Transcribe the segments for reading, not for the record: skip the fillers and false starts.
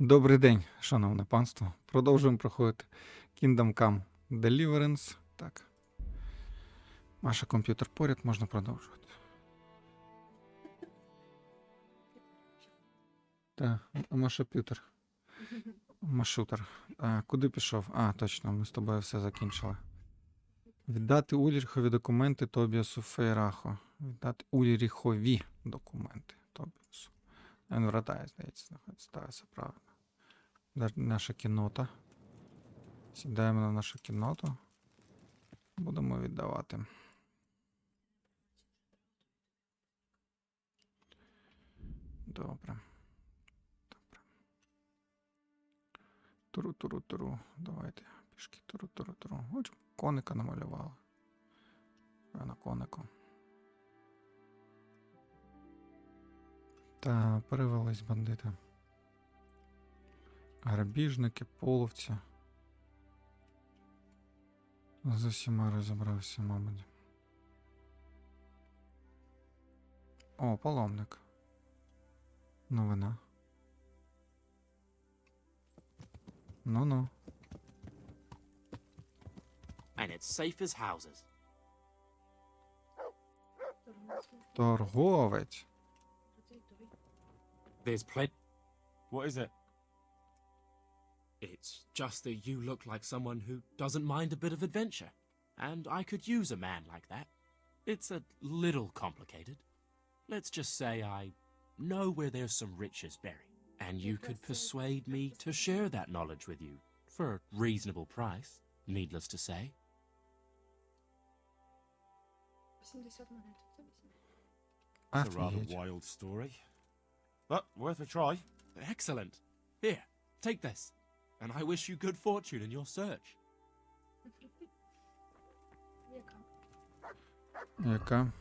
Добрий день, шановне панство. Продовжуємо проходити Kingdom Come Deliverance. Так. Маша, комп'ютер поряд, можна продовжувати. Так, Маша Пютер. Машутер. Куди пішов? Точно, ми з тобою все закінчили. Віддати Ульріхові документи Тобіасу Фейраху. Віддати Ульріхові документи Тобіасу. Він вратає, здається, знаходиться. Так, все правильно. Наша кіннота. Сідаємо на нашу кінноту. Будемо віддавати. Добре. Добре. Туру-туру-туру. Давайте. Пішки туру-туру-туру. Ось коника намалювали. На конику. Та перевелись бандити. Грабіжники, половці. З усіма розібрався, мабуть. О, паломник. Новина. Ну-ну. And it's safe as houses. Торговець. There's plenty. What is it? It's just that you look like someone who doesn't mind a bit of adventure. And I could use a man like that. It's a little complicated. Let's just say I know where there's some riches buried. And you could persuade me to share that knowledge with you for a reasonable price, needless to say. 80 монет. It's a rather Офігеть. wild story. But worth a try. Excellent. Here, take this. And I wish you good fortune in your search. Яка? Яка?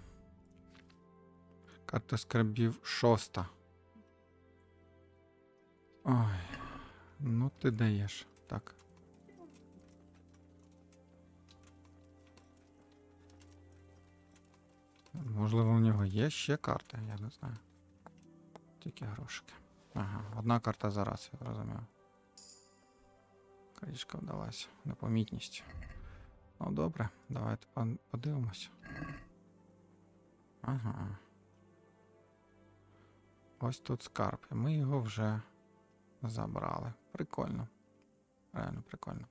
Карта скарбів 6. Ой. Ну ти даєш. Так. Можливо, у нього є ще карти, я не знаю. Тільки грошики. Ага, одна карта за раз, я зрозумів. Кришка вдалася. Непомітність. Ну добре, давайте подивимось. Ага. Ось тут скарб. І ми його вже забрали. Прикольно. Реально прикольно.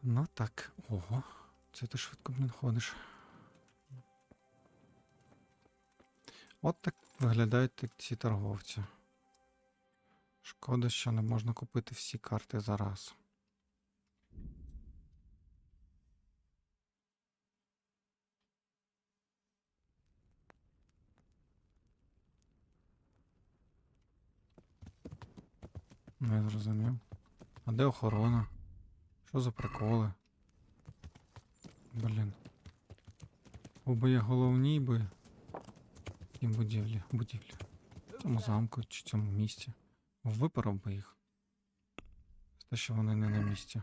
Ну так. Ого. Це ти швидко, блін, ходиш. От так виглядають ці торговці. Шкода, що не можна купити всі карти за раз. Не зрозумів. А де охорона? Що за приколи? Блін. Оба є головні би і будівлі. В цьому замку чи цьому місці. Випоров би їх. Те, що вони не на місці.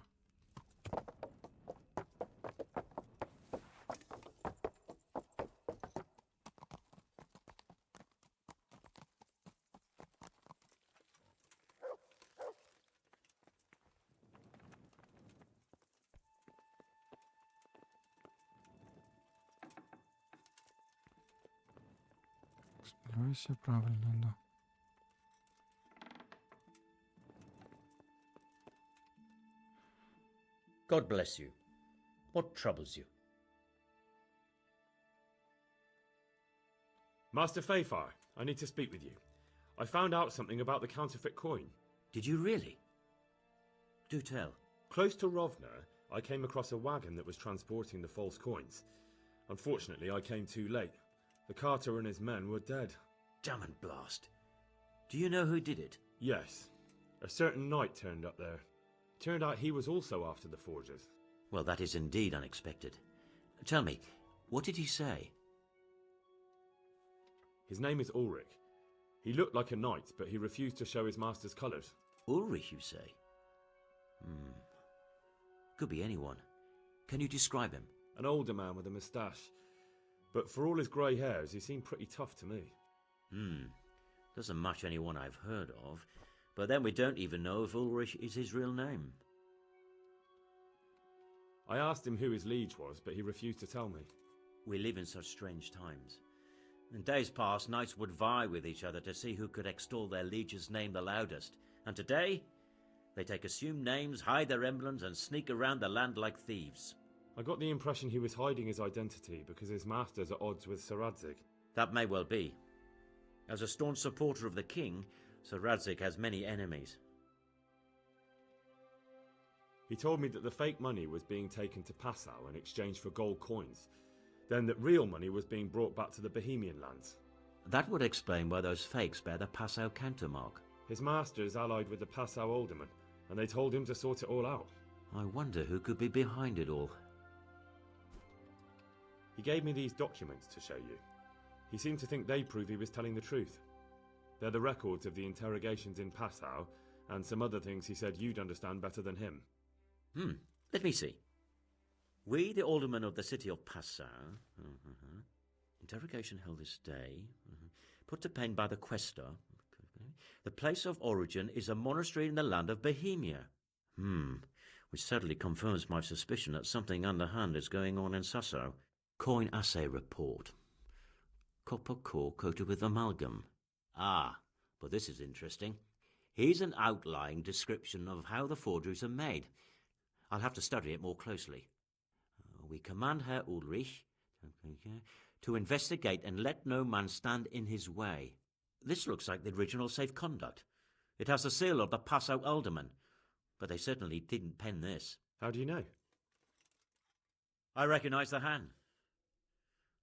Сподіваюся, правильно йду. God bless you. What troubles you? Master Fayfar, I need to speak with you. I found out something about the counterfeit coin. Did you really? Do tell. Close to Rovna, I came across a wagon that was transporting the false coins. Unfortunately, I came too late. The carter and his men were dead. Damn and blast. Do you know who did it? Yes, a certain knight turned up there. Turned out he was also after the forgers. Well, that is indeed unexpected. Tell me, what did he say? His name is Ulrich. He looked like a knight, but he refused to show his master's colours. Ulrich, you say? Could be anyone. Can you describe him? An older man with a moustache. But for all his grey hairs, he seemed pretty tough to me. Doesn't match anyone I've heard of, but then we don't even know if Ulrich is his real name. I asked him who his liege was, but he refused to tell me. We live in such strange times. In days past, knights would vie with each other to see who could extol their liege's name the loudest. And today, they take assumed names, hide their emblems, and sneak around the land like thieves. I got the impression he was hiding his identity because his master's at odds with Sir Radzig. That may well be. As a staunch supporter of the king, Sir Radzig has many enemies. He told me that the fake money was being taken to Passau in exchange for gold coins, then that real money was being brought back to the Bohemian lands. That would explain why those fakes bear the Passau countermark. His master is allied with the Passau alderman, and they told him to sort it all out. I wonder who could be behind it all. He gave me these documents to show you. He seemed to think they prove he was telling the truth. They're the records of the interrogations in Passau, and some other things he said you'd understand better than him. Let me see. We, the aldermen of the city of Passau, interrogation held this day, put to pen by the questor. The place of origin is a monastery in the land of Bohemia. Which certainly confirms my suspicion that something underhand is going on in Sasso. Coin assay report. Copper core coated with amalgam. Ah, but this is interesting. Here's an outline description of how the forgeries are made. I'll have to study it more closely. We command Herr Ulrich to investigate and let no man stand in his way. This looks like the original safe conduct. It has the seal of the Passau alderman, but they certainly didn't pen this. How do you know? I recognize the hand.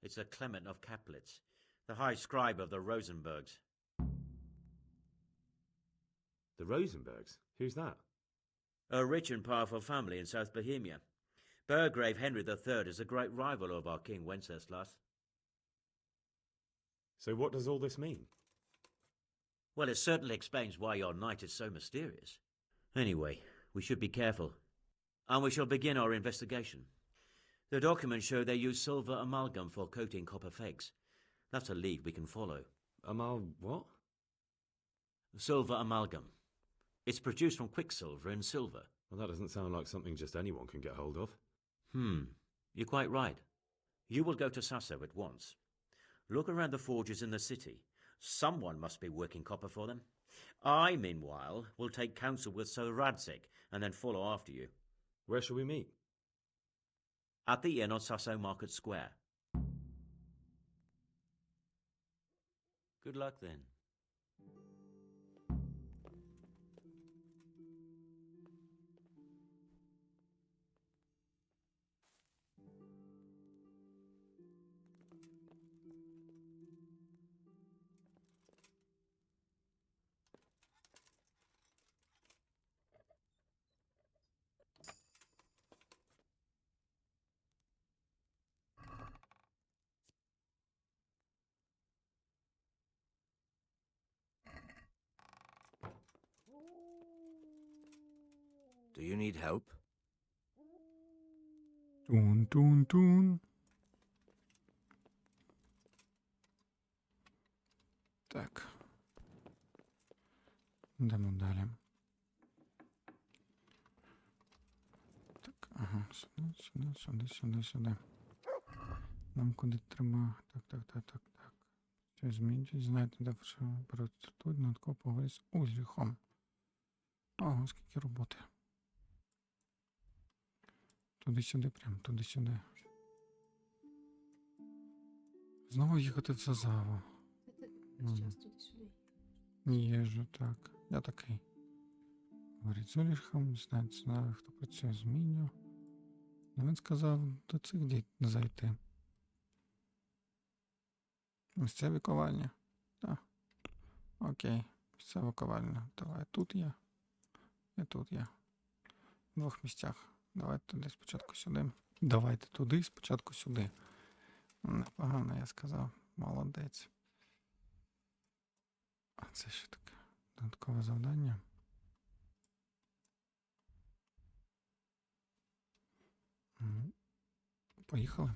It's a Clement of Kaplitz, the high scribe of the Rosenbergs. The Rosenbergs? Who's that? A rich and powerful family in South Bohemia. Burgrave Henry III is a great rival of our King Wenceslas. So what does all this mean? Well, it certainly explains why your knight is so mysterious. Anyway, we should be careful. And we shall begin our investigation. The documents show they use silver amalgam for coating copper fakes. That's a lead we can follow. What? Silver amalgam. It's produced from quicksilver and silver. Well, that doesn't sound like something just anyone can get hold of. You're quite right. You will go to Sasso at once. Look around the forges in the city. Someone must be working copper for them. I, meanwhile, will take counsel with Sir Radzig and then follow after you. Where shall we meet? At the inn on Sasso Market Square. Good luck then. Do you need help? Тун-тун-тун. Так. Йдемо далі. Так, ага, сюди. Нам куди треба. Так. Що змінюють, знаєте, де працюють, додатково поговорити з Ульріхом. Ого, скільки роботи. Туди-сюди, прям туди-сюди. Знову їхати в Сазаву. Зараз туди-сюди. Їжджу, так. Я такий. Говорить з Ульріхом, знає, хто працює з Міню. Ну, він сказав до цих зайти. Місцеві ковальня. Так. Окей. Місцева ковальня. Давай тут я. І тут я. В двох місцях. Давайте туди спочатку сюди. Давайте туди спочатку сюди. Непогано, я сказав. Молодець. А це що таке? Додаткове завдання. Поїхали.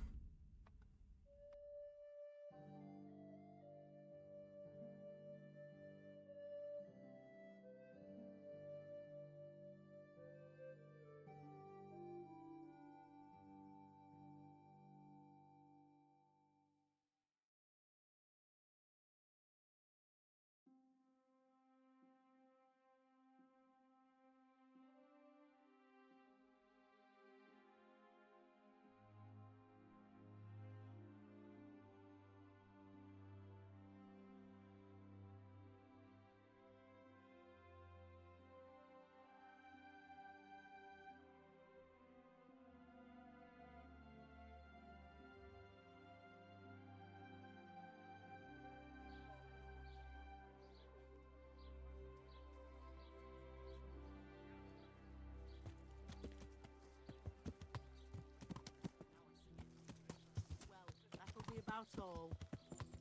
That's all.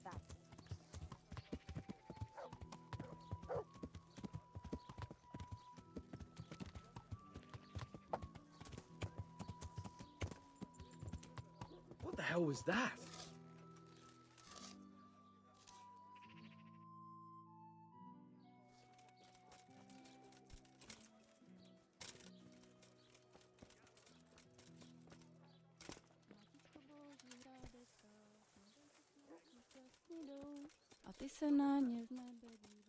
That's What the hell was that? А ти се на ně z nebe díváš.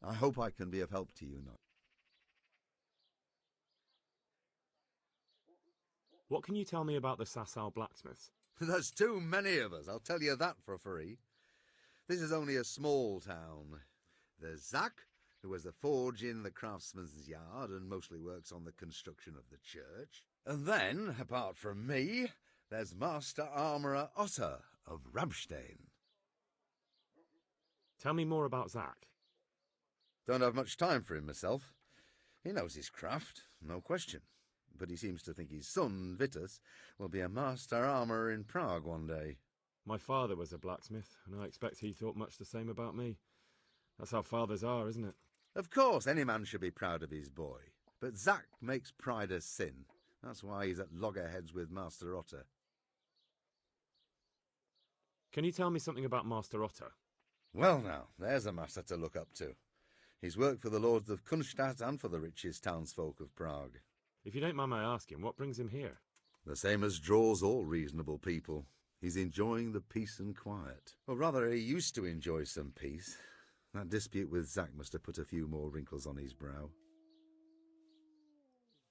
I hope I can be of help to you, Noel. What can you tell me about the Sasau blacksmiths? There's too many of us, I'll tell you that for free. This is only a small town. There's Zach, who has a forge in the craftsman's yard and mostly works on the construction of the church. And then, apart from me, there's Master Armourer Otter of Ramstein. Tell me more about Zach. Don't have much time for him myself. He knows his craft, no question. But he seems to think his son, Vitus, will be a master armourer in Prague one day. My father was a blacksmith, and I expect he thought much the same about me. That's how fathers are, isn't it? Of course, any man should be proud of his boy. But Zach makes pride a sin. That's why he's at loggerheads with Master Otter. Can you tell me something about Master Otter? Well now, there's a master to look up to. He's worked for the lords of Kunstadt and for the richest townsfolk of Prague. If you don't mind my asking, what brings him here? The same as draws all reasonable people. He's enjoying the peace and quiet. Or rather, he used to enjoy some peace. That dispute with Zach must have put a few more wrinkles on his brow.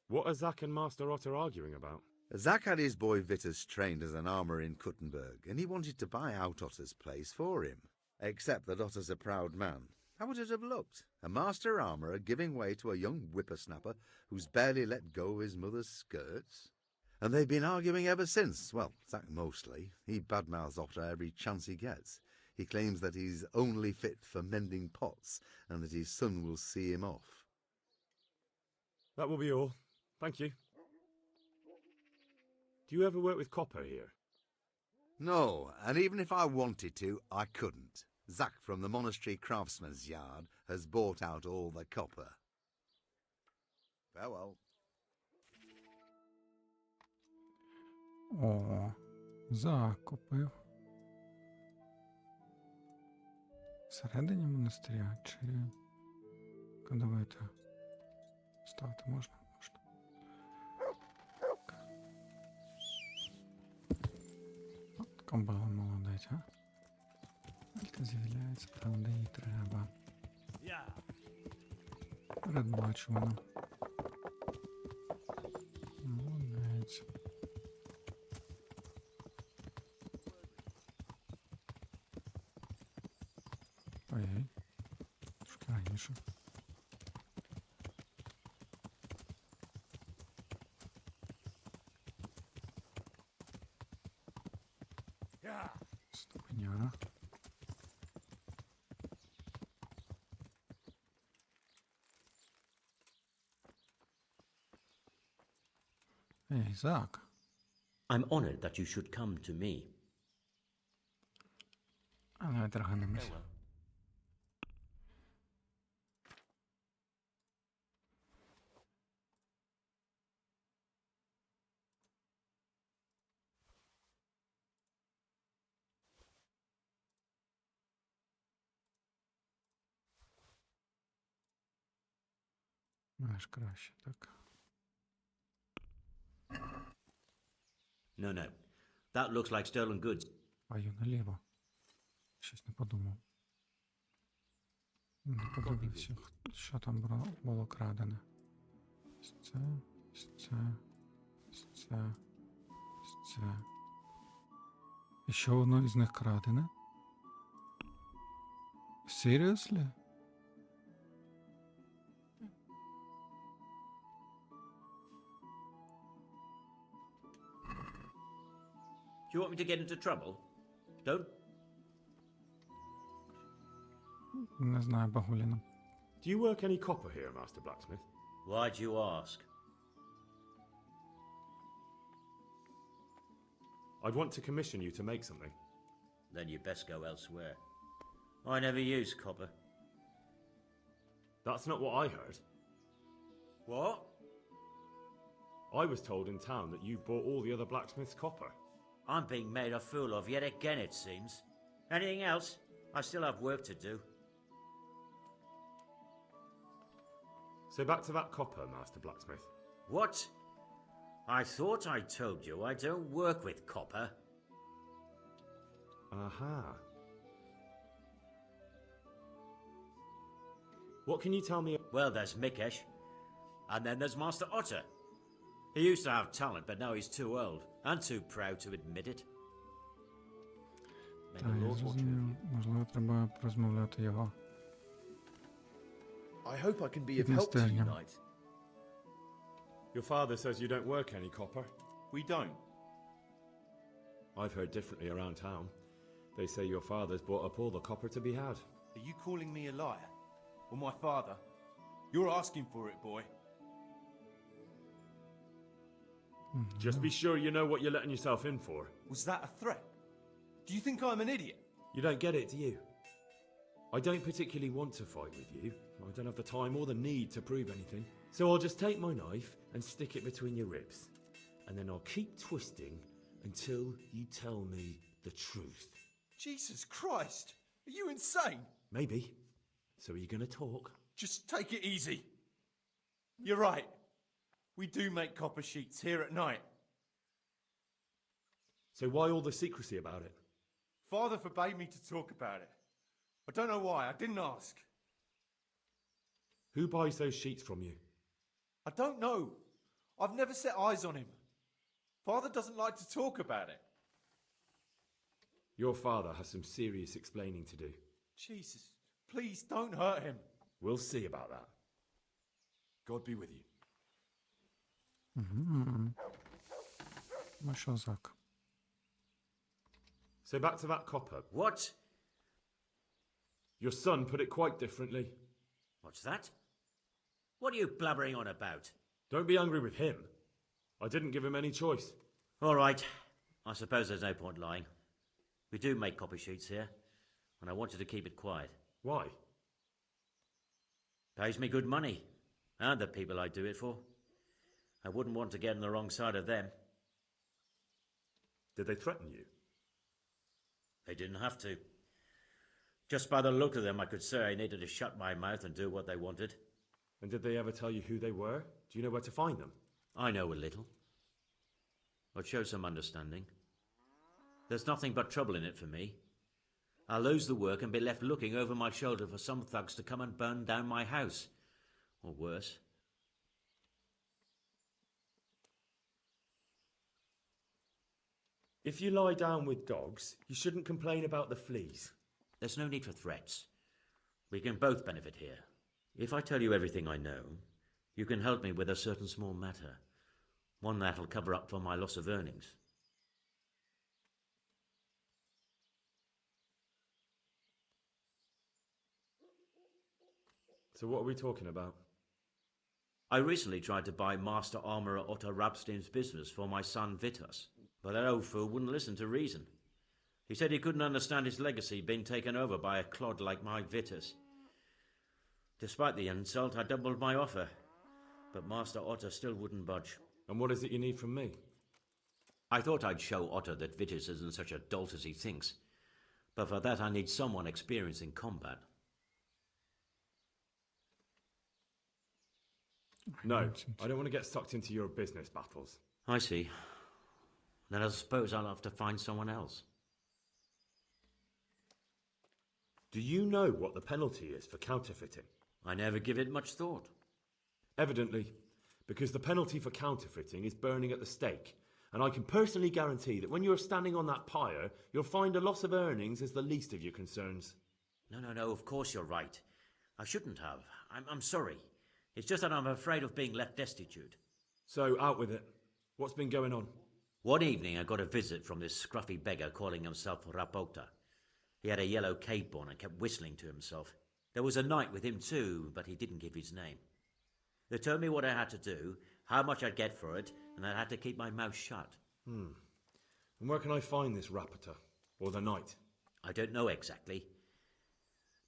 What are Zach and Master Otter arguing about? Zach had his boy Vitus trained as an armourer in Kuttenberg, and he wanted to buy out Otter's place for him. Except that Otter's a proud man. How would it have looked? A master armourer giving way to a young whippersnapper who's barely let go of his mother's skirts? And they've been arguing ever since. Well, Zach mostly. He badmouths Otter every chance he gets. He claims that he's only fit for mending pots and that his son will see him off. That will be all. Thank you. Do you ever work with copper here? No, and even if I wanted to, I couldn't. Zach from the monastery craftsman's yard has bought out all the copper. Farewell. О, закупив. Всередині монастиря чи давайте ставити можна? Можна. От комбала молодець, а? Тільки з'являється там, де їй треба. Передбачувано. Молодець. Ой-ой. Трошки раніше. Ступеняра. Ей, Зак. I'm honored that you should come to me. А давай торганемось. Знаєш, краще, так. No. That looks like stolen goods. Паю наліво. Щось не подумав. Не подивився, що там було крадене. Ось це, ось це, ось це, ось це. І що воно із них крадене? Seriously? Do you want me to get into trouble? Don't. Не знаю, Багуліна. Do you work any copper here, Master Blacksmith? Why'd you ask? I'd want to commission you to make something. Then you best go elsewhere. I never use copper. That's not what I heard. What? I was told in town that you bought all the other blacksmiths' copper. I'm being made a fool of yet again, it seems. Anything else? I still have work to do. So back to that copper, Master Blacksmith. What? I thought I told you I don't work with copper. Aha. What can you tell me? Well, there's Mikesh. And then there's Master Otter. He used to have talent, but now he's too old and too proud to admit it. May Так, the я Lord watch with зрозумів. you. Можливо, треба розмовляти його. I hope I can be of Good help to you, Mr. Knight. Your father says you don't work any copper. We don't. I've heard differently around town. They say your father's bought up all the copper to be had. Are you calling me a liar? Or my father? You're asking for it, boy. Just be sure you know what you're letting yourself in for. Was that a threat? Do you think I'm an idiot? You don't get it, do you? I don't particularly want to fight with you. I don't have the time or the need to prove anything. So I'll just take my knife and stick it between your ribs. And then I'll keep twisting until you tell me the truth. Jesus Christ! Are you insane? Maybe. So are you going to talk? Just take it easy. You're right. We do make copper sheets here at night. So why all the secrecy about it? Father forbade me to talk about it. I don't know why. I didn't ask. Who buys those sheets from you? I don't know. I've never set eyes on him. Father doesn't like to talk about it. Your father has some serious explaining to do. Jesus, please don't hurt him. We'll see about that. God be with you. Мишозак. So back to that copper. What? Your son put it quite differently. What's that? What are you blabbering on about? Don't be angry with him. I didn't give him any choice. All right. I suppose there's no point lying. We do make copy sheets here, and I wanted to keep it quiet. Why? Pays me good money, and the people I do it for. I wouldn't want to get on the wrong side of them. Did they threaten you? They didn't have to. Just by the look of them, I could say I needed to shut my mouth and do what they wanted. And did they ever tell you who they were? Do you know where to find them? I know a little. I'd show some understanding. There's nothing but trouble in it for me. I'll lose the work and be left looking over my shoulder for some thugs to come and burn down my house. Or worse. If you lie down with dogs, you shouldn't complain about the fleas. There's no need for threats. We can both benefit here. If I tell you everything I know, you can help me with a certain small matter. One that'll cover up for my loss of earnings. So what are we talking about? I recently tried to buy Master Armourer Otto Rabstein's business for my son Vitus, but that old fool wouldn't listen to reason. He said he couldn't understand his legacy being taken over by a clod like my Vitus. Despite the insult, I doubled my offer, but Master Otto still wouldn't budge. And what is it you need from me? I thought I'd show Otto that Vitus isn't such a dolt as he thinks, but for that I need someone experienced in combat. No, I don't want to get sucked into your business battles. I see. Then I suppose I'll have to find someone else. Do you know what the penalty is for counterfeiting? I never give it much thought. Evidently, because the penalty for counterfeiting is burning at the stake, and I can personally guarantee that when you're standing on that pyre, you'll find a loss of earnings is the least of your concerns. No, of course you're right. I shouldn't have. I'm sorry. It's just that I'm afraid of being left destitute. So, out with it. What's been going on? One evening I got a visit from this scruffy beggar calling himself Rapota. He had a yellow cape on and kept whistling to himself. There was a knight with him too, but he didn't give his name. They told me what I had to do, how much I'd get for it, and I had to keep my mouth shut. And where can I find this rapporteur? Or the knight? I don't know exactly.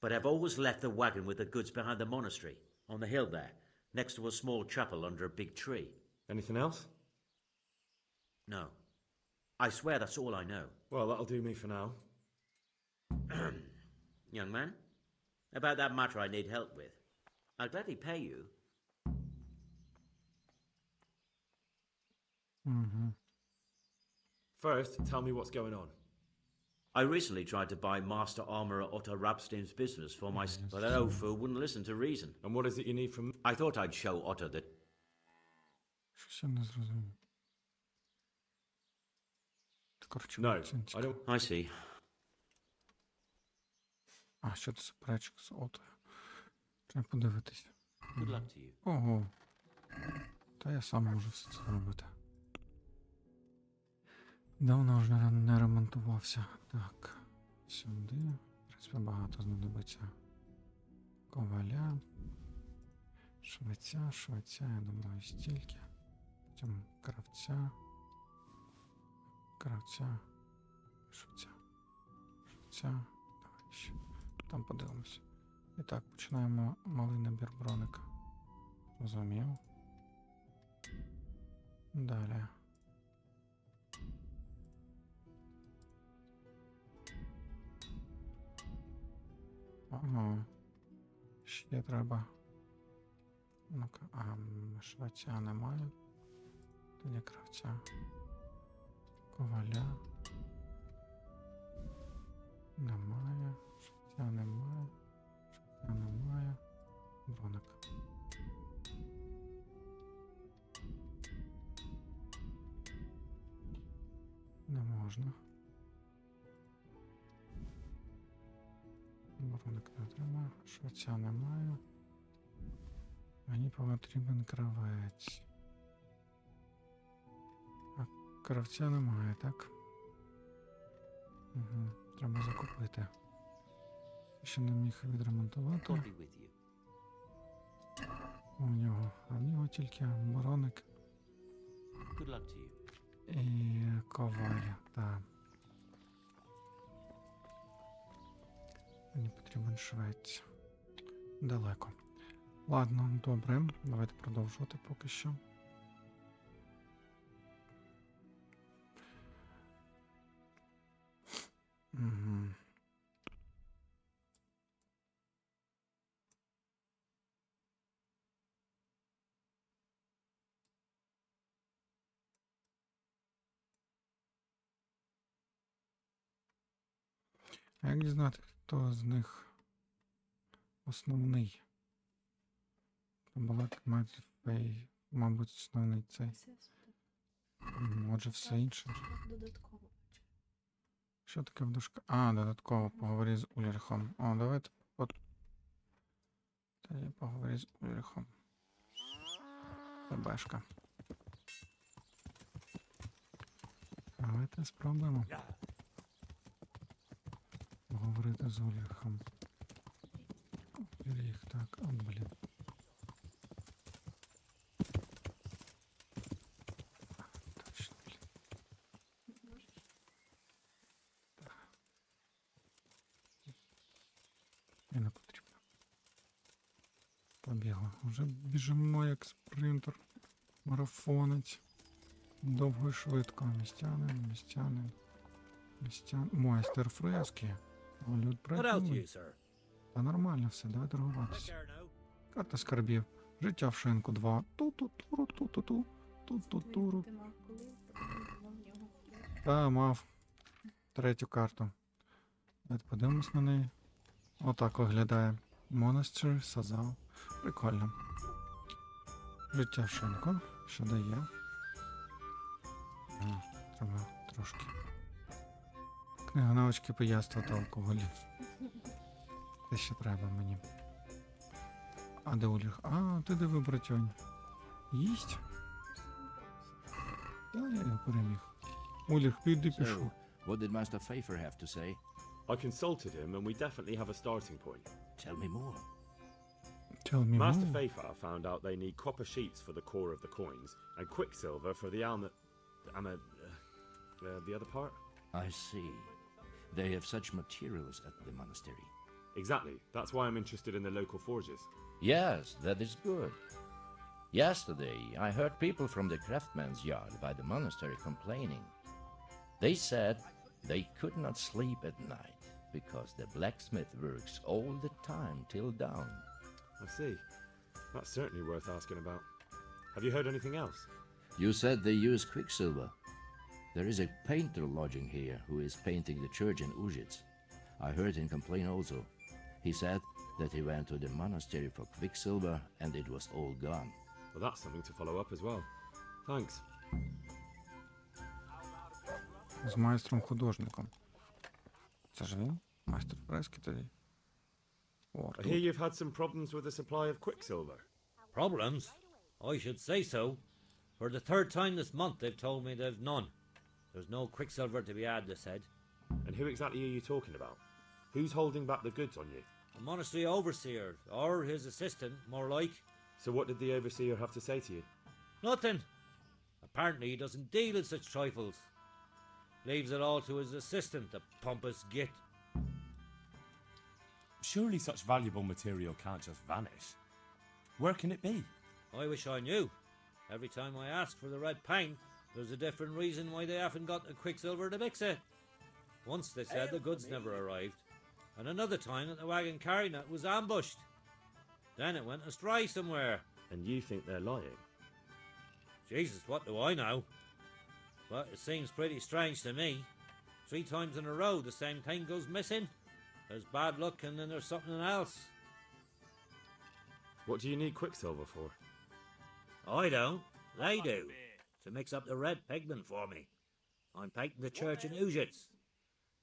But I've always left the wagon with the goods behind the monastery, on the hill there, next to a small chapel under a big tree. Anything else? No. I swear that's all I know. Well, that'll do me for now. Young man, about that matter I need help with. I'll gladly pay you. First, tell me what's going on. I recently tried to buy Master Armourer Otto Rapstein's business for my... But that old fool wouldn't listen to reason. And what is it you need from me? I thought I'd show Otto that... Щось я не зрозумів. Коротше, No, це не I цікаво. don't... I see. А, що це суперечок з Отою? Треба подивитись. Good luck to you. Ого. Та я сам можу все це зробити. Давно вже не ремонтувався. Так. Сюди. В принципі, багато знадобиться. Коваля. Швеця, я думаю, стільки. Потім кравця. Швеця. Давай ще. Там подивимось. І так, починаємо малий набір броника. Розумів. Далі. Ага. Ще треба. Ну-ка, швеця немає. Тоді кравця. Коваля. Немає. Швеця немає. Броник. Не можна. Броник не отримає. Швеця немає. Мені потрібен кравець. А кравця немає, так? Угу. Треба закупити. Ще не міг відремонтувати. God be with you. У нього тільки броник Good luck to you. і коваль. Так. Мені потрібен швець. Далеко. Ладно, добре. Давайте продовжувати поки що. Угу. А як дізнати, хто з них основний? Black Magic Fay, мабуть, основний цей. Отже, все інше. Додатково. Що таке в дужках? А, додатково, поговори з Ульрихом. О, давайте тоді поговори з Ульрихом. ПБшка. Давайте спробуємо. Поговорити з Ульрихом. Ульрих, так, от, блін. Точно, блін. І не потрібно. Побігла. Вже біжимо як спринтер. Марафонець. Довго і швидко. Містянин. Майстер фрески. Люд працює. Та нормально все, давай торгуватися. Карта скарбів. Життя в шинку 2. Ту-ту-туру. Ти мав коли? В нього. Та мав третю карту. Давайте подивимось на неї. Отак виглядає. Монастир, Сазав. Прикольно. Життя в шинку. Що дає? Треба трошки. Книга навички пияцтва та алкоголю. Те ще треба мені. А де Ульрих? А, ти диви, братьонь. Їсть? Та я його переміг. Ульрих, піди пішов. So, what did Master Pfeiffer have to say? I consulted him and we definitely have a starting point. Tell me more. Tell me Master more. Fafar found out they need copper sheets for the core of the coins and quicksilver for the the other part? I see. They have such materials at the monastery. Exactly. That's why I'm interested in the local forges. Yes, that is good. Yesterday, I heard people from the craftsman's yard by the monastery complaining. They said they could not sleep at night because the blacksmith works all the time till dawn. I see. That's certainly worth asking about. Have you heard anything else? You said they use quicksilver. There is a painter lodging here who is painting the church in Ujits. I heard him complain also. He said that he went to the monastery for quicksilver and it was all gone. Well, that's something to follow up as well. Thanks. З майстром-художником. Це ж він? Майстер фрески тоді. О, I hear you've had some problems with the supply of quicksilver. Problems? I should say so. For the third time this month they've told me they've none. There's no quicksilver to be had, they said. And who exactly are you talking about? Who's holding back the goods on you? A monastery overseer, or his assistant, more like. So what did the overseer have to say to you? Nothing. Apparently he doesn't deal in such trifles. Leaves it all to his assistant, the pompous git. Surely such valuable material can't just vanish. Where can it be? I wish I knew. Every time I ask for the red paint, there's a different reason why they haven't got the quicksilver to mix it. Once they said the goods never arrived, and another time that the wagon carrying it was ambushed. Then it went astray somewhere. And you think they're lying? Jesus, what do I know? But it seems pretty strange to me. 3 times in a row the same thing goes missing. There's bad luck and then there's something else. What do you need quicksilver for? I don't. They do. To mix up the red pigment for me. I'm painting the church in Ujits.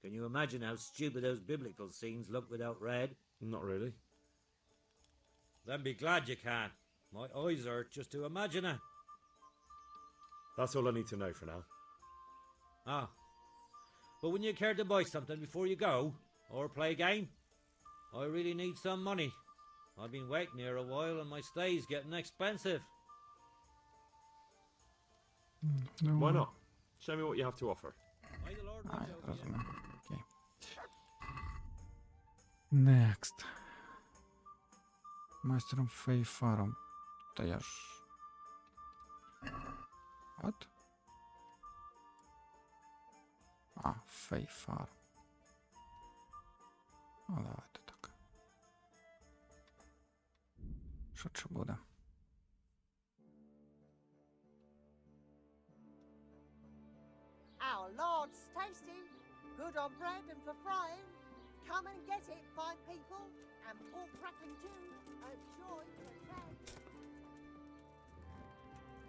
Can you imagine how stupid those biblical scenes look without red? Not really. Then be glad you can. My eyes hurt just to imagine it. That's all I need to know for now. Ah. But wouldn't you care to buy something before you go? Or play a game? I really need some money. I've been waiting here a while and my stay's getting expensive. Why not? Show me what you have to offer. May the Lord А, watch я over you. розумію. Окей. Next. Майстером Фейфаром. Та я ж... What? А, Фейфар. Ну, давайте так. Що це буде? Our Lord's tasty, good on bread and for frying. Come and get it, fine people, and pork crackling too, a joy to attend.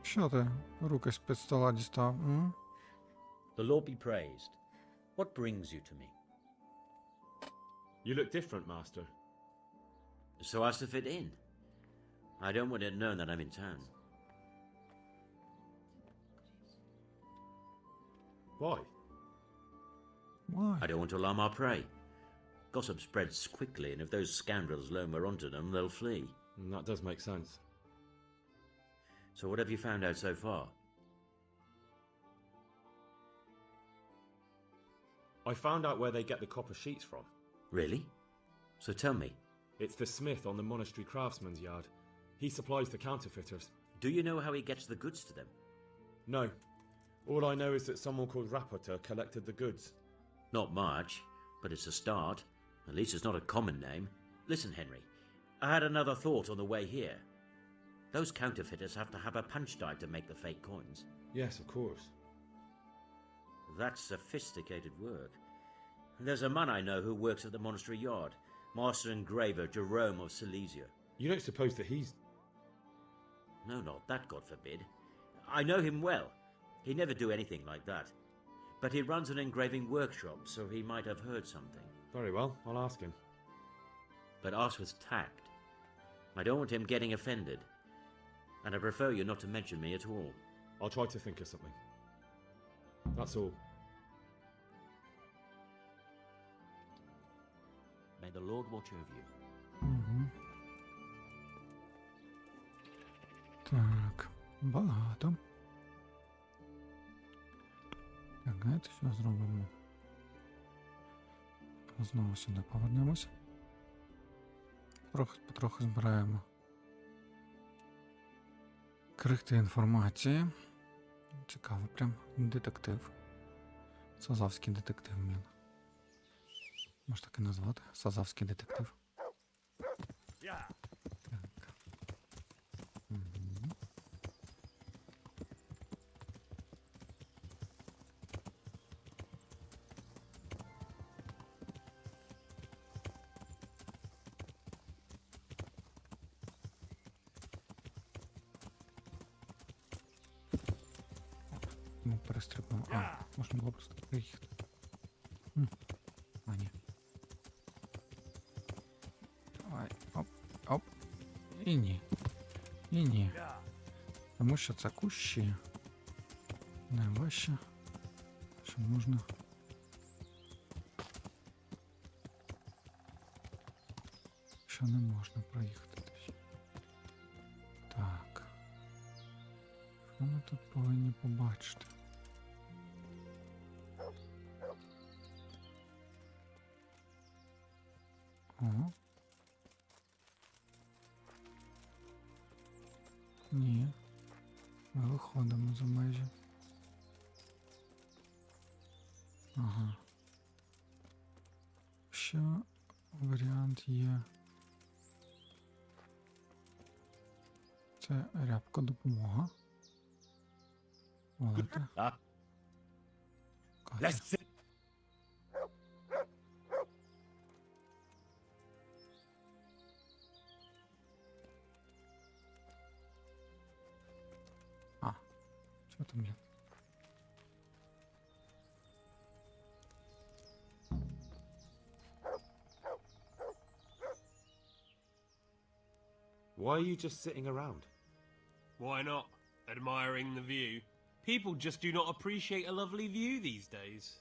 Що ти руки з-під стола дістав? М? The Lord be praised. What brings you to me? You look different, Master. So as to fit in. I don't want it known that I'm in town. Why? Why? I don't want to alarm our prey. Gossip spreads quickly, and if those scoundrels learn we're onto them, they'll flee. That does make sense. So what have you found out so far? I found out where they get the copper sheets from. Really? So tell me, It's the smith on the monastery craftsman's yard. He supplies the counterfeiters. do you know how he gets the goods to them? No. All I know is that someone called Rapporteur collected the goods. Not much, but it's a start. At least it's not a common name. Listen, Henry, I had another thought on the way here. Those counterfeiters have to have a punch dive to make the fake coins. Yes, of course. That's sophisticated work. There's a man I know who works at the monastery yard, Master Engraver Jerome of Silesia. You don't suppose that he's... No, not that, God forbid. I know him well. He'd never do anything like that. But he runs an engraving workshop, so he might have heard something. Very well, I'll ask him. But ask with tact. I don't want him getting offended. And I prefer you not to mention me at all. I'll try to think of something. That's all. May the Lord watch over you. Угу. Так, багато. Так, знаєте, що зробимо? Знову сюди повернемось. Потрохи збираємо крихти інформації. Цікаво прям. Детектив. Сазавський детектив, блін. Можна так і назвати. Сазавський детектив. Так. Угу. Ну, перестрибнув. А, можна було просто приїхати. А, ні. Давай, оп, оп. І ні. І ні. Тому що це кущі. Найважче, що можна. Що не можна проїхати. Так. Що ми тут повинні побачити? Ого. Ні. Ми виходимо за межі. Ага. Ще варіант є. Це рябка допомога. Молода. Катя. А, що там є? Why are you just sitting around? Why not? Admiring the view. People just do not appreciate a lovely view these days.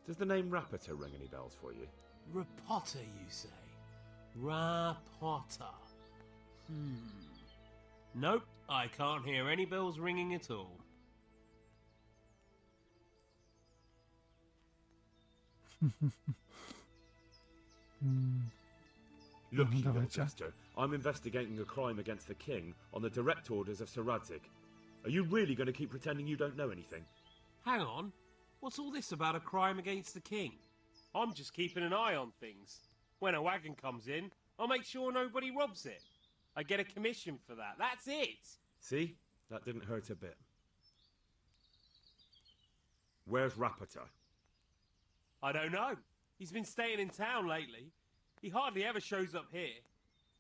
Does the name Rapiter ring any bells for you? Rapotter, you say? Rapotter. Nope, I can't hear any bells ringing at all. Look, you Давайте. little jester, I'm investigating a crime against the king on the direct orders of Sazavsky. Are you really going to keep pretending you don't know anything? Hang on, what's all this about a crime against the king? I'm just keeping an eye on things. When a wagon comes in, I'll make sure nobody robs it. I get a commission for that, that's it! See? That didn't hurt a bit. Where's Rapiter? I don't know. He's been staying in town lately. He hardly ever shows up here.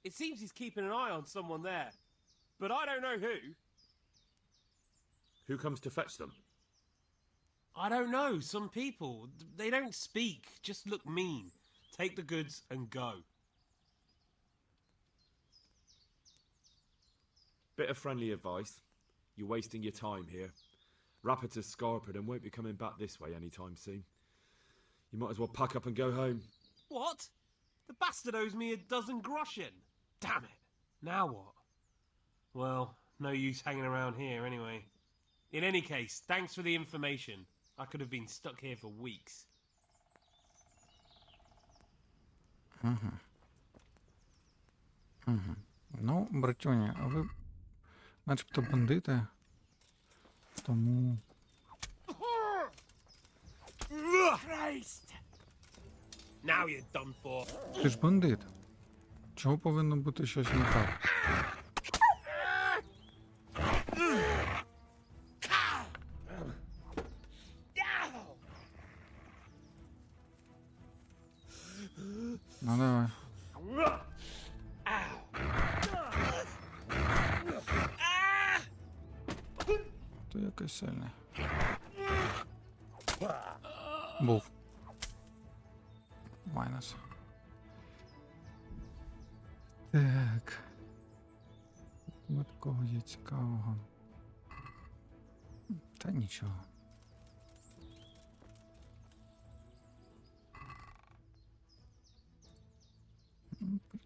It seems he's keeping an eye on someone there. But I don't know who. Who comes to fetch them? I don't know. Some people. They don't speak. Just look mean. Take the goods and go. Bit of friendly advice. You're wasting your time here. Rapiter's scarpered and won't be coming back this way anytime soon. You might as well pack up and go home. What? The bastard owes me 12 groschen. Damn it. Now what? Well, no use hanging around here anyway. In any case, thanks for the information. I could have been stuck here for weeks. Ну, братюня, а ви начебто бандити, тому... Christ! Now you're done for. Ти ж бандит. Чого повинно бути щось не так? Ну давай. Ти якийсь сильний. Був. Майнус. Так. Ось такого є цікавого. Та нічого.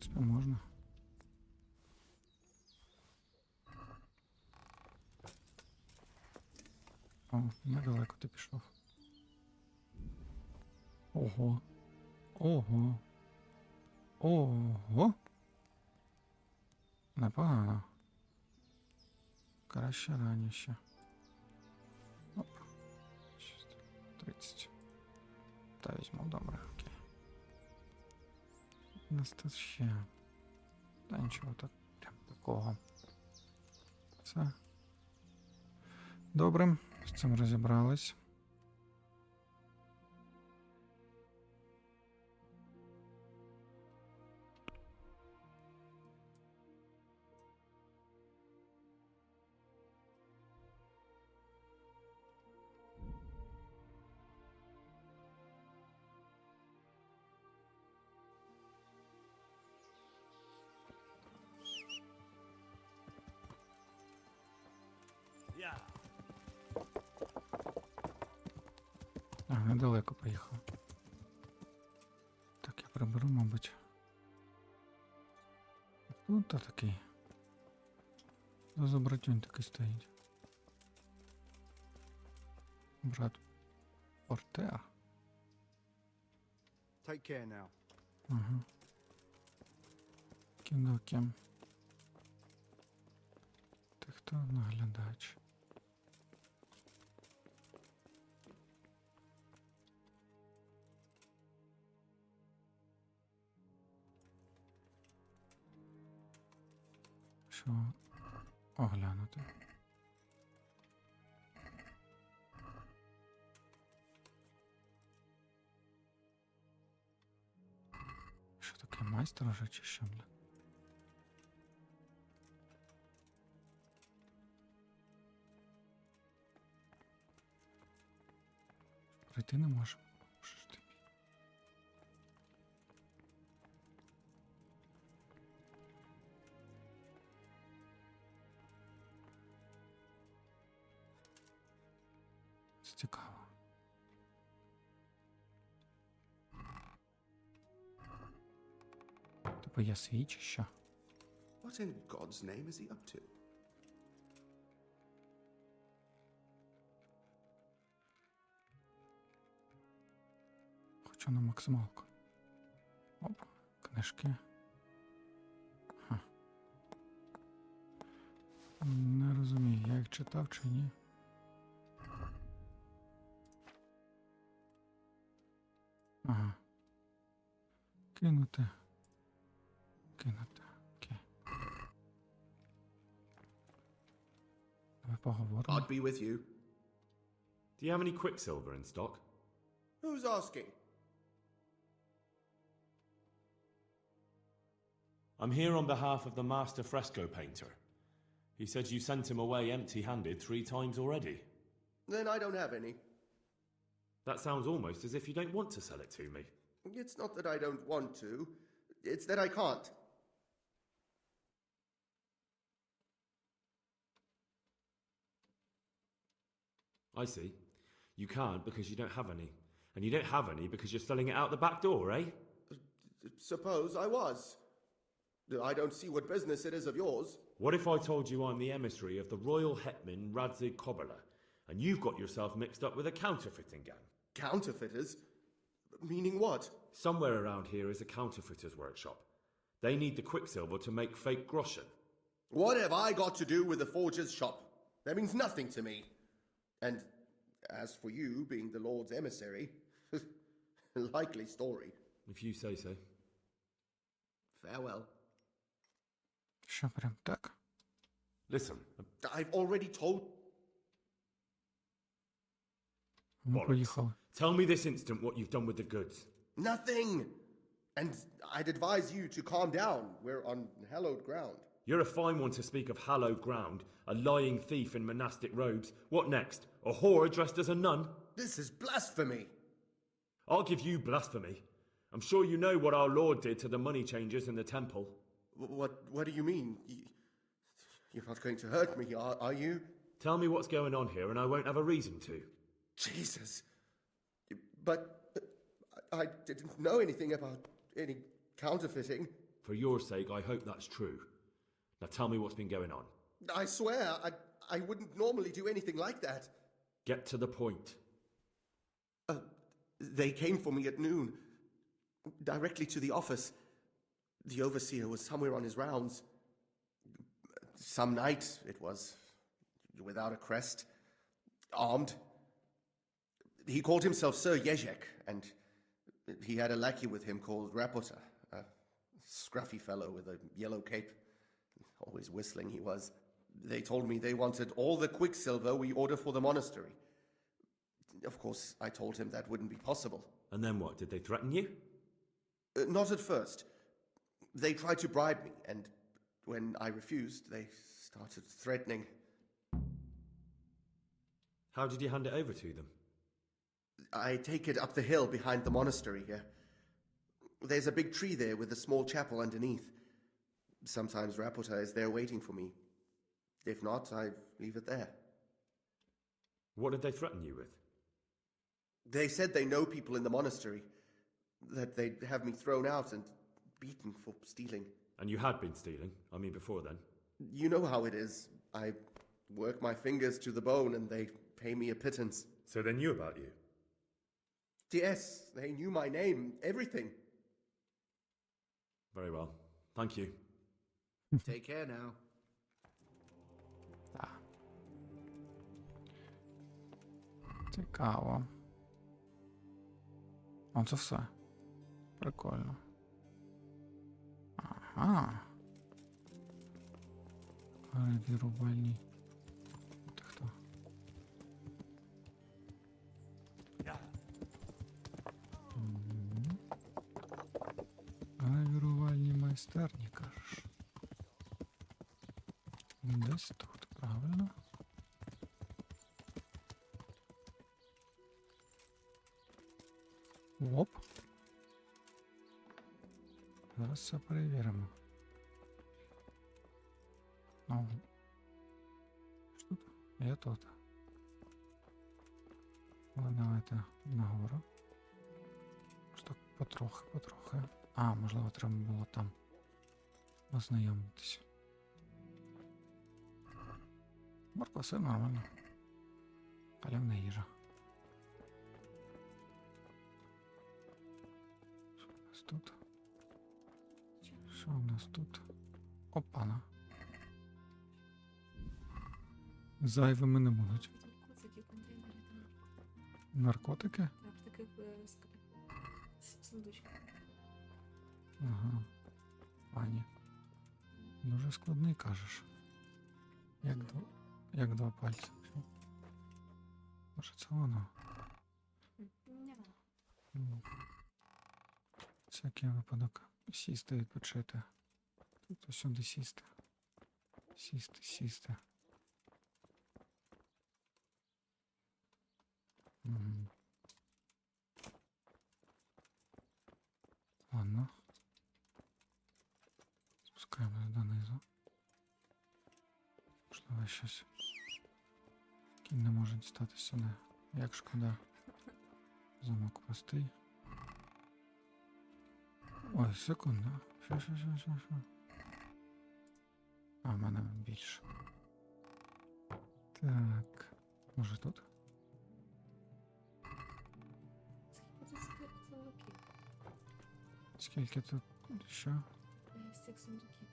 принципі, можна. О, недалеко ти пішов. Ого. Ого. Ого. Непогано. Краще раніше. Оп. 30. Та візьму, добре, окей. У нас тут ще. Та нічого так прям такого. Все. Добре, з цим розібрались. А, недалеко поїхав. Так, я приберу, мабуть. Тут та такий. Забратюнь такий стоїть. Брат Портер. Take care now. Ага. Кіндокім. Ти хто наглядач? Що оглянути? Що таке, майстер уже чи що, бля? Пройти не можу. Що ж ти? Це цікаво. Типу я свій чи що? What in God's name is he up to? Хочу на максималку. Оп, книжки. Ха. Не розумію, я їх читав чи ні. Ага. Кинути. Кинути. Окей. Давай поговоримо. I'd be with you. Do you have any quicksilver in stock? Who's asking? I'm here on behalf of the master fresco painter. He said you sent him away empty-handed 3 times already. Then I don't have any. That sounds almost as if you don't want to sell it to me. It's not that I don't want to. It's that I can't. I see. You can't because you don't have any. And you don't have any because you're selling it out the back door, eh? Suppose I was. I don't see what business it is of yours. What if I told you I'm the emissary of the royal hetman Radzig Kobyla, and you've got yourself mixed up with a counterfeiting gang? Counterfeiters? Meaning what? Somewhere around here is a counterfeiter's workshop. They need the quicksilver to make fake groschen. What have I got to do with the forger's shop? That means nothing to me. And as for you being the Lord's emissary, likely story. If you say so. Farewell. Що прям так? Listen, I've already told... Ми Bollocks. поїхали. Tell me this instant what you've done with the goods. Nothing! And I'd advise you to calm down. We're on hallowed ground. You're a fine one to speak of hallowed ground, a lying thief in monastic robes. What next? A whore dressed as a nun? This is blasphemy! I'll give you blasphemy. I'm sure you know what our Lord did to the money changers in the temple. What do you mean? You're not going to hurt me, are you? Tell me what's going on here and I won't have a reason to. Jesus. But I didn't know anything about any counterfeiting. For your sake, I hope that's true. Now tell me what's been going on. I swear, I wouldn't normally do anything like that. Get to the point. They came for me at noon, directly to the office. The overseer was somewhere on his rounds. Some night, it was, without a crest, armed. He called himself Sir Jezek, and he had a lackey with him called Rapota, a scruffy fellow with a yellow cape. Always whistling he was. They told me they wanted all the quicksilver we order for the monastery. Of course, I told him that wouldn't be possible. And then what? Did they threaten you? Not at first. They tried to bribe me, and when I refused, they started threatening. How did you hand it over to them? I take it up the hill behind the monastery here. There's a big tree there with a small chapel underneath. Sometimes Rapota is there waiting for me. If not, I leave it there. What did they threaten you with? They said they know people in the monastery, that they'd have me thrown out and beaten for stealing. And you had been stealing? I mean, before then? You know how it is. I work my fingers to the bone and they pay me a pittance. So they knew about you? Yes, they knew my name, everything. Very well. Thank you. Take care now. Так. Цікаво. Оце все. Прикольно. Ага. Гравірувальні. Ти хто? Мгм. Гравірувальні майстерні, кажеш. Десь тут, правильно? Оп. Зараз все перевіримо. Ну. Що тут? Я тут. Але давайте нагору. Ось так потрохи. А, можливо, треба було там ознайомитись. Морква, все нормально. Халявна їжа. Що у нас тут? Що у нас тут? Опана. Зайвими не будуть. Коцики, контейнери там. Наркотики? Так, в таких сундучках. Ага. Пані. Дуже складний, кажеш. Як два пальці. Може це воно? Не воно. Всякий випадок. Сісти, відпочити. Тут усюди сісти. Сісти. Угу. Ладно. Спускаємось донизу. Можливо, щось. Кінь не може дістати сюди. Як шкода. Замок простий. Ой, секунду. Що. А, в мене більше. Так. Може тут? Скільки тут? Що? З цих сундуків.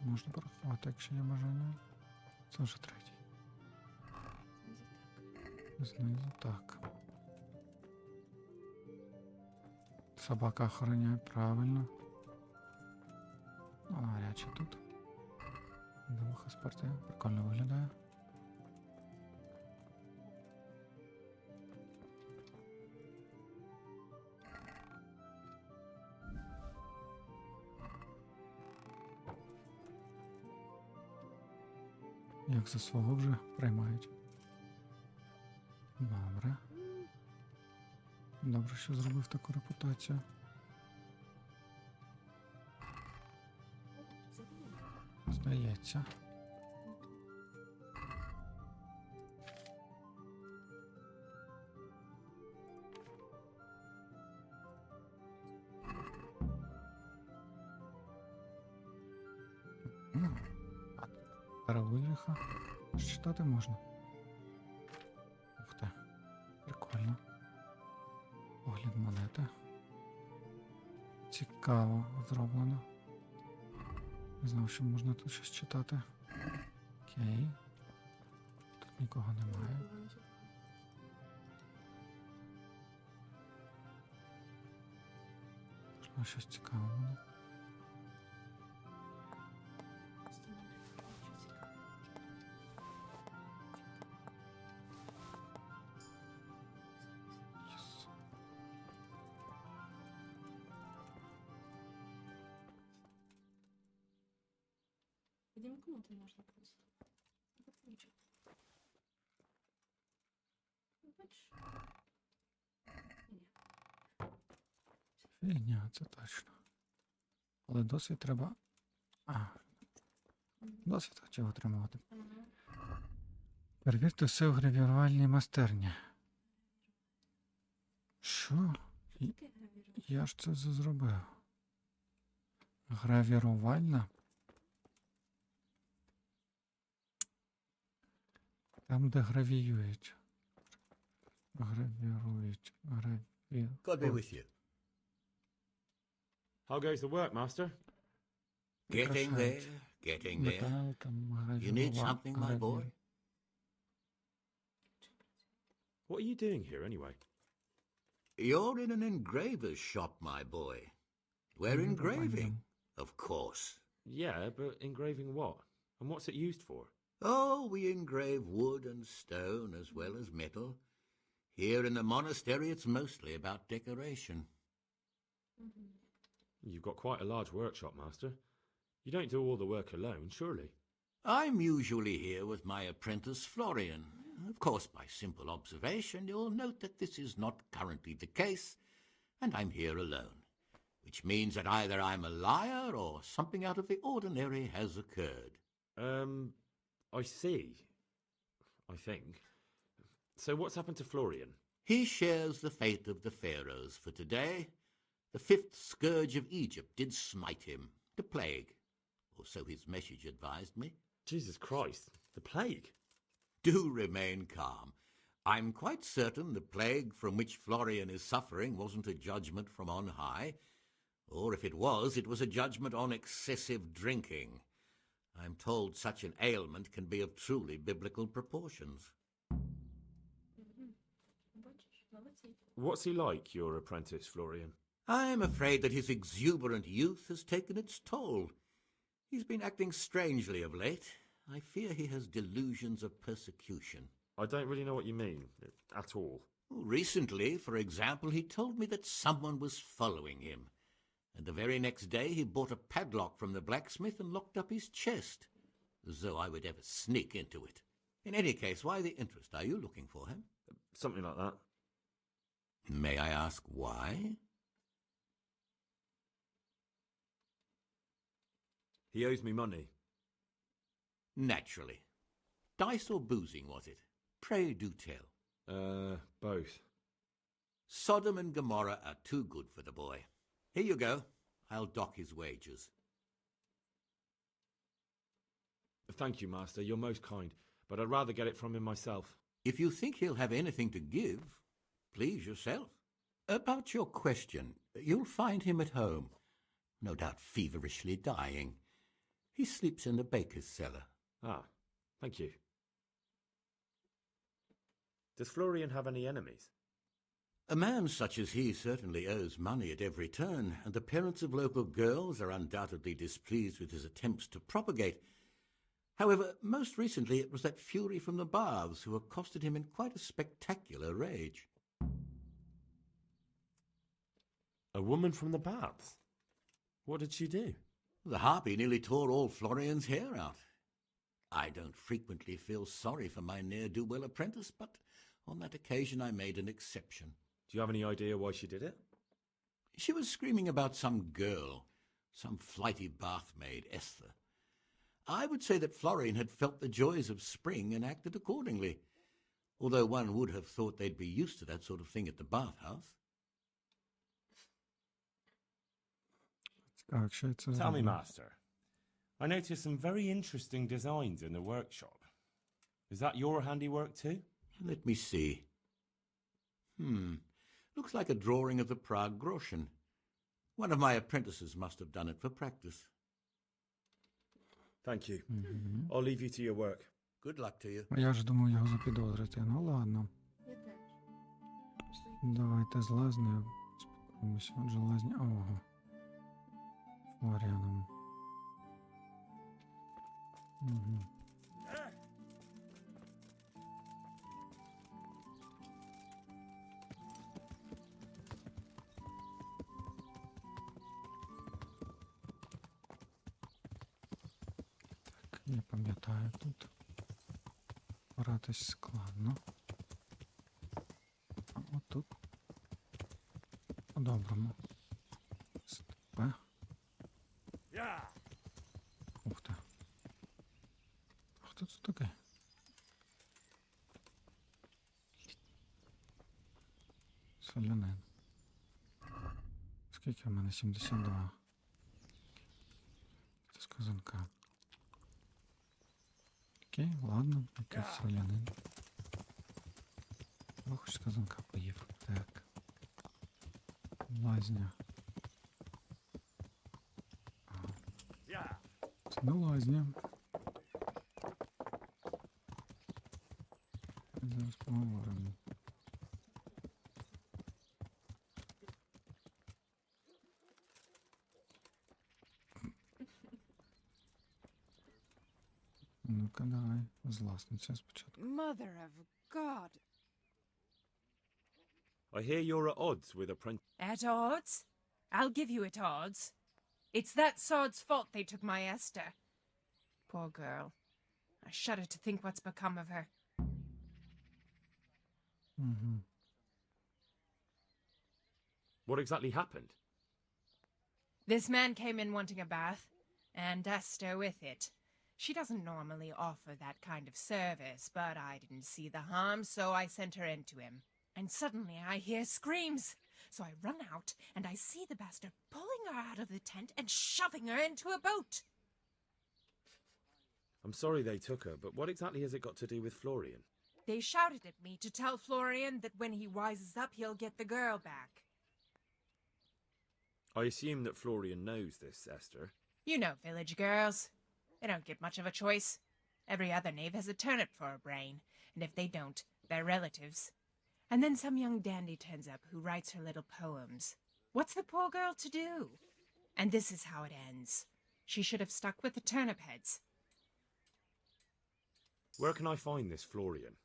Можна порахувати, якщо є бажання. Це вже третій. Знизу так. Собака охороняє, правильно. Ну, гаряче тут. Двох спорти. Прикольно виглядає. Як за свого вже приймають. Добре. Добре, що зробив таку репутацію. Здається. Ульриха. Читати можна. Ух ти. Прикольно. Огляд монети. Цікаво зроблено. Не знав, що можна тут щось читати. Окей. Тут нікого немає. Можливо, щось цікаве буде. Єс. Відімкнути можна просто. Виключити. Бачиш? Ні. Фігня, це точно. Але досвід треба. Досвід хотів отримувати. Перевірте все у гравірувальній майстерні. Що? Я ж це зробив. Гравірувальна? Там, де гравіюють. Гравірують. God be with you. How goes the work, Master? Getting there, getting there. Метал, там, You need something, my boy? What are you doing here, anyway? You're in an engraver's shop, my boy. We're engraving, of course. Yeah, but engraving what? And what's it used for? Oh, we engrave wood and stone as well as metal. Here in the monastery, it's mostly about decoration. You've got quite a large workshop, Master. You don't do all the work alone, surely? I'm usually here with my apprentice Florian. Of course, by simple observation, you'll note that this is not currently the case, and I'm here alone, which means that either I'm a liar or something out of the ordinary has occurred. I see. I think. So what's happened to Florian? He shares the fate of the pharaohs for today. The fifth scourge of Egypt did smite him, the plague, or so his message advised me. Jesus Christ, the plague? Do remain calm. I'm quite certain the plague from which Florian is suffering wasn't a judgment from on high, or if it was a judgment on excessive drinking. I'm told such an ailment can be of truly biblical proportions. What's he like, your apprentice, Florian? I'm afraid that his exuberant youth has taken its toll. He's been acting strangely of late. I fear he has delusions of persecution. I don't really know what you mean, at all. Recently, for example, he told me that someone was following him. And the very next day he bought a padlock from the blacksmith and locked up his chest, as though I would ever sneak into it. In any case, why the interest? Are you looking for him? Something like that. May I ask why? He owes me money. Naturally. Dice or boozing, was it? Pray do tell. Both. Sodom and Gomorrah are too good for the boy. Here you go. I'll dock his wages. Thank you, Master. You're most kind. But I'd rather get it from him myself. If you think he'll have anything to give, please yourself. About your question, you'll find him at home. No doubt feverishly dying. He sleeps in the baker's cellar. Ah, thank you. Does Florian have any enemies? A man such as he certainly owes money at every turn, and the parents of local girls are undoubtedly displeased with his attempts to propagate. However, most recently it was that fury from the baths who accosted him in quite a spectacular rage. A woman from the baths? What did she do? The harpy nearly tore all Florian's hair out. I don't frequently feel sorry for my ne'er-do-well apprentice, but on that occasion I made an exception. Do you have any idea why she did it? She was screaming about some girl, some flighty bath-maid, Esther. I would say that Florian had felt the joys of spring and acted accordingly, although one would have thought they'd be used to that sort of thing at the bathhouse. Цікаво, якщо я це Tell me, зроблю. Master, I noticed some very interesting designs in the workshop. Is that your handiwork too? Let me see. Looks like a drawing of the Prague Groschen. One of my apprentices must have done it for practice. Thank you. I'll leave you to your work. Good luck to you. Я ж думав його запідозрити. Ну ладно. Я теж. Пішли. Давайте з лазнею спілкуємося. Отже, лазня. Ого. Флоріаном. Угу. Так, я пам'ятаю тут. Поратись складно. А отут. По-доброму. Стопе. Ух ти. А хто це такий? Солянин. Скільки в мене? 72. Це з казанка. Окей, ладно, якийсь солянин. Я хоч з казанка поїв. Так. Лазня. Ага. Це не лазня. Зараз поговоримо. Ну-ка, давай, з ласницею спочатку. Mother of God. I hear you're at odds with apprentice. At odds? I'll give you at odds. It's that sod's fault they took my Esther. Poor girl. I shudder to think what's become of her. Угу. What exactly happened? This man came in wanting a bath, and Esther with it. She doesn't normally offer that kind of service, but I didn't see the harm, so I sent her in to him. And suddenly I hear screams. So I run out, and I see the bastard pulling her out of the tent and shoving her into a boat. I'm sorry they took her, but what exactly has it got to do with Florian? They shouted at me to tell Florian that when he wises up, he'll get the girl back. I assume that Florian knows this, Esther. You know village girls. They don't get much of a choice. Every other knave has a turnip for a brain, and if they don't, they're relatives. And then some young dandy turns up who writes her little poems. What's the poor girl to do? And this is how it ends. She should have stuck with the turnip heads. Where can I find this Florian?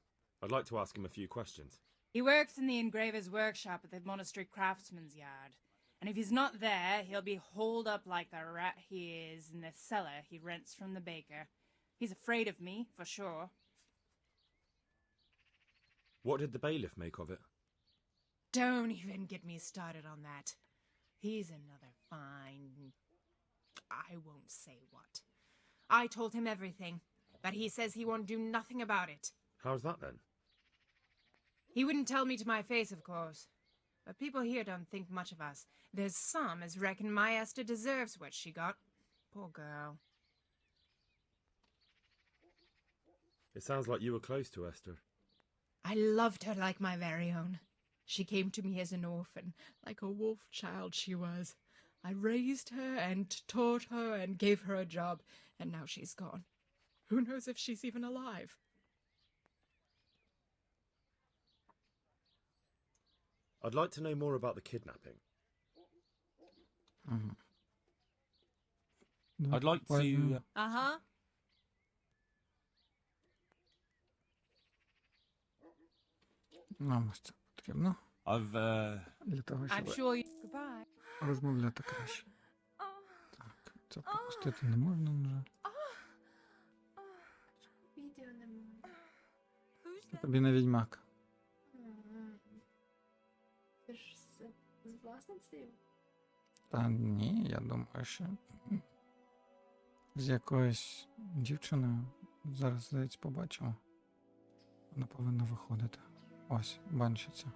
I'd like to ask him a few questions. He works in the engraver's workshop at the monastery craftsman's yard. And if he's not there, he'll be holed up like the rat he is in the cellar he rents from the baker. He's afraid of me, for sure. What did the bailiff make of it? Don't even get me started on that. He's another fine... I won't say what. I told him everything, but he says he won't do nothing about it. How's that then? He wouldn't tell me to my face, of course. But people here don't think much of us. There's some as reckon my Esther deserves what she got. Poor girl. It sounds like you were close to Esther. I loved her like my very own. She came to me as an orphan, like a wolf child she was. I raised her and taught her and gave her a job, and now she's gone. Who knows if she's even alive? I'd like to know more about the kidnapping. Ага. I'd like to... Uh-huh. Нам ось це потрібно. I've, Для того, I'm щоб sure you... Goodbye. розмовляти краще. Так, це пропустити не можна вже. Відео немає. Це тобі на відьмак. Це ж з власницею? Та ні, я думаю, що з якоюсь дівчиною. Зараз, здається, побачимо. Вона повинна виходити. Ось, банщиця.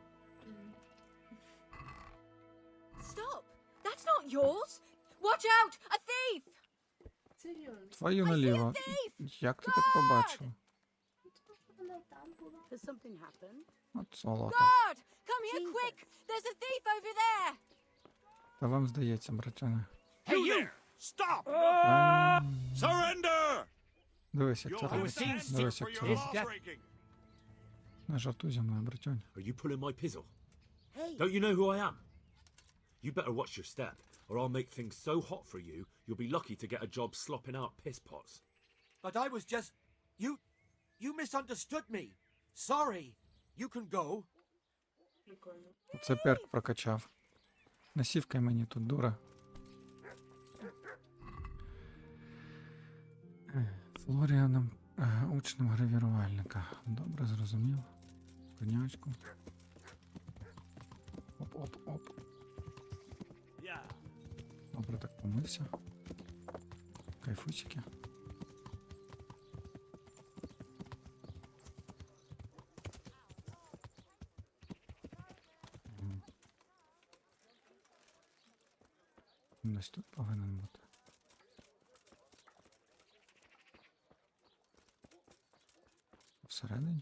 Stop! That's not yours! Watch out! A thief! Серйозно. Твою наліво. Як ти так побачив? Тому що вона там була. Has something happened? От золото. God! Come here quick! There's a thief over there! Та вам здається, братяне. Hey, you! Stop! Surrender! Дивись, як це робить. Дивись, як це робить. Не жартуй зі мною, братюнь. Are you pulling my pizzle? Hey, Don't you know who I am? You better watch your step, or I'll make things so hot for you, you'll be lucky to get a job slopping out piss pots. But I was just... You misunderstood me. Sorry. You can go. Прикольно. Це перк прокачав. Насівкай мені тут, дура. Флоріаном, учнем гравірувальника. Добре, зрозумів. Конячку. Оп-оп-оп. Добре, так помився. Кайфусики. Десь тут повинен бути. Всередині?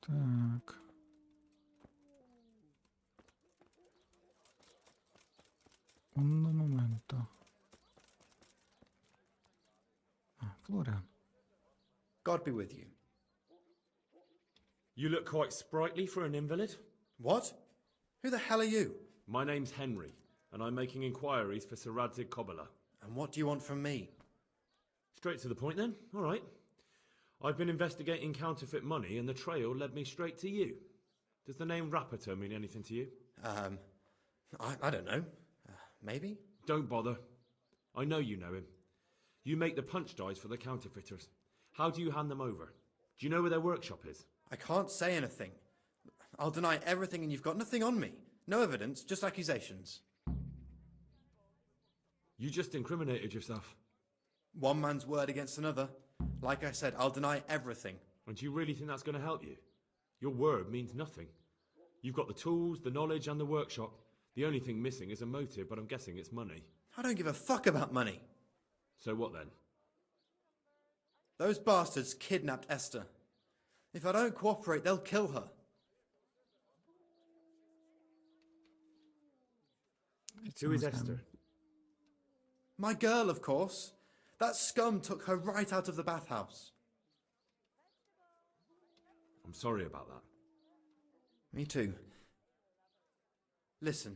Так. Un momento. Florian. God be with you. You look quite sprightly for an invalid. What? Who the hell are you? My name's Henry, and I'm making inquiries for Sir Radzig Kobyla. And what do you want from me? Straight to the point then? All right. I've been investigating counterfeit money, and the trail led me straight to you. Does the name Rappator mean anything to you? I don't know. Maybe? Don't bother. I know you know him. You make the punch dies for the counterfeiters. How do you hand them over? Do you know where their workshop is? I can't say anything. I'll deny everything and you've got nothing on me. No evidence, just accusations. You just incriminated yourself. One man's word against another. Like I said, I'll deny everything. And do you really think that's going to help you? Your word means nothing. You've got the tools, the knowledge, and the workshop. The only thing missing is a motive, but I'm guessing it's money. I don't give a fuck about money. So what then? Those bastards kidnapped Esther. If I don't cooperate, they'll kill her. Who is Esther? My girl, of course. That scum took her right out of the bathhouse. I'm sorry about that. Me too. Listen,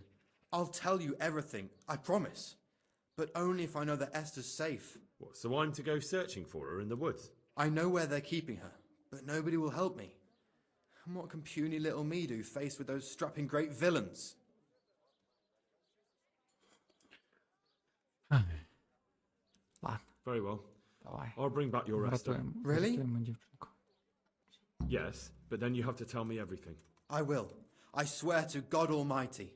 I'll tell you everything, I promise. But only if I know that Esther's safe. What, so I'm to go searching for her in the woods? I know where they're keeping her, but nobody will help me. And what can puny little me do faced with those strapping great villains? Very well. Давай. I'll bring back your Esther. Really? Врятуємо дівчинку. Yes, but then you have to tell me everything. I will. I swear to God Almighty.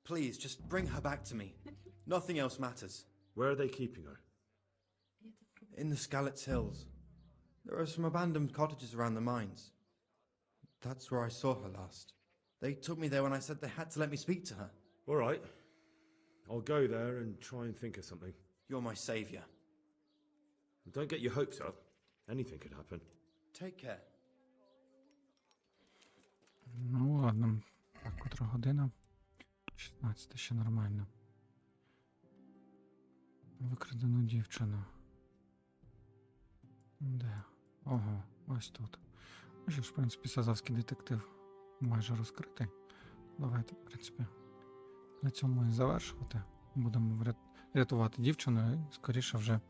Please, just bring her back to me. Nothing else matters. Where are they keeping her? In the Skalitz Hills. There are some abandoned cottages around the mines. That's where I saw her last. They took me there when I said they had to let me speak to her. All right. I'll go there and try and think of something. You're my saviour. Don't get your hopes up. Anything could happen. Take care. Ну ладно. Так, котра година? 16, ще нормально. Викрадену дівчину. Де? Ого, ось тут. Ну що ж, в принципі, Сазавський детектив майже розкритий. Давайте, в принципі, на цьому і завершувати. Будемо рятувати дівчину, і скоріше вже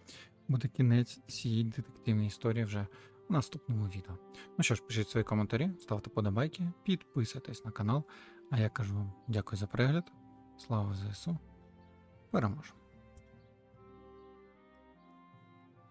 буде кінець цієї детективної історії вже в наступному відео. Ну що ж, пишіть свої коментарі, ставте подобайки, підписуйтесь на канал. А я кажу вам дякую за перегляд. Слава ЗСУ. Переможемо!